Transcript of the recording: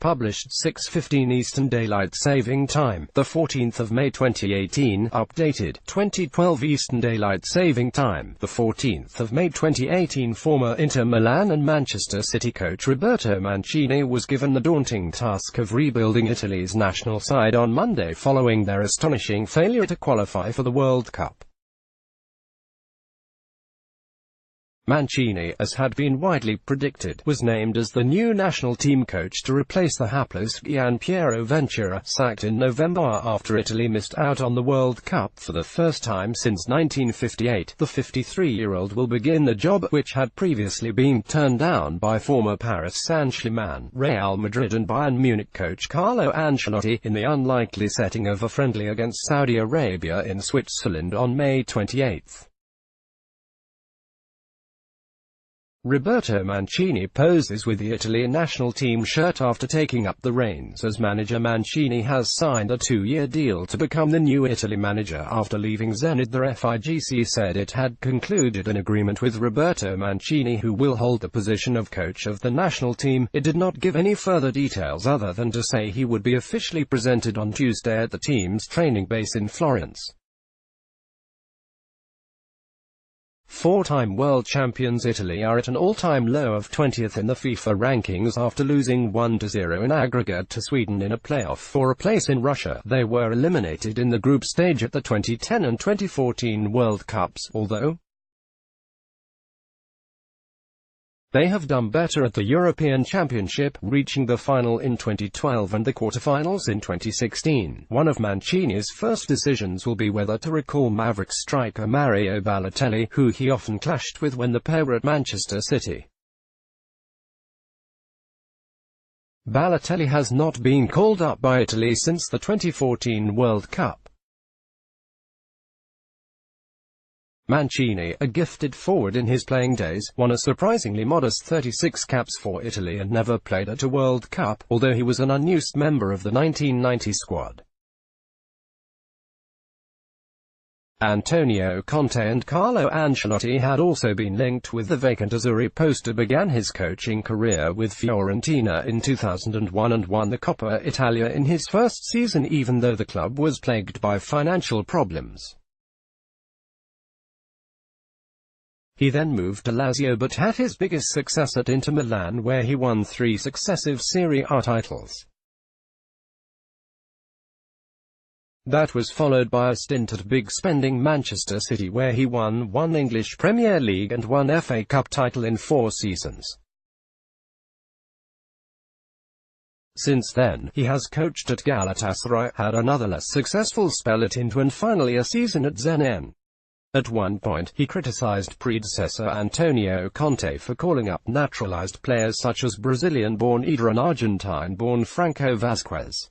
published 6:15 Eastern Daylight Saving Time, the 14th of May 2018, updated 2012 Eastern Daylight Saving Time, the 14th of May 2018. Former Inter Milan and Manchester City coach Roberto Mancini was given the daunting task of rebuilding Italy's national side on Monday following their astonishing failure to qualify for the World Cup. Mancini, as had been widely predicted, was named as the new national team coach to replace the hapless Gian Piero Ventura, sacked in November after Italy missed out on the World Cup for the first time since 1958. The 53-year-old will begin the job, which had previously been turned down by former Paris Saint-Germain, Real Madrid and Bayern Munich coach Carlo Ancelotti, in the unlikely setting of a friendly against Saudi Arabia in Switzerland on May 28. Roberto Mancini poses with the Italy national team shirt after taking up the reins as manager. Mancini has signed a 2-year deal to become the new Italy manager after leaving Zenit. The FIGC said it had concluded an agreement with Roberto Mancini, who will hold the position of coach of the national team. It did not give any further details other than to say he would be officially presented on Tuesday at the team's training base in Florence. Four-time world champions Italy are at an all-time low of 20th in the FIFA rankings after losing 1-0 in aggregate to Sweden in a playoff for a place in Russia. They were eliminated in the group stage at the 2010 and 2014 World Cups, although they have done better at the European Championship, reaching the final in 2012 and the quarterfinals in 2016. One of Mancini's first decisions will be whether to recall Maverick striker Mario Balotelli, who he often clashed with when the pair were at Manchester City. Balotelli has not been called up by Italy since the 2014 World Cup. Mancini, a gifted forward in his playing days, won a surprisingly modest 36 caps for Italy and never played at a World Cup, although he was an unused member of the 1990 squad. Antonio Conte and Carlo Ancelotti had also been linked with the vacant Azzurri post. Began his coaching career with Fiorentina in 2001 and won the Coppa Italia in his first season, even though the club was plagued by financial problems. He then moved to Lazio but had his biggest success at Inter Milan, where he won 3 successive Serie A titles. That was followed by a stint at big-spending Manchester City, where he won 1 English Premier League and 1 FA Cup title in 4 seasons. Since then, he has coached at Galatasaray, had another less successful spell at Inter and finally a season at Zenit. At one point, he criticized predecessor Antonio Conte for calling up naturalized players such as Brazilian-born Eder and Argentine-born Franco Vazquez.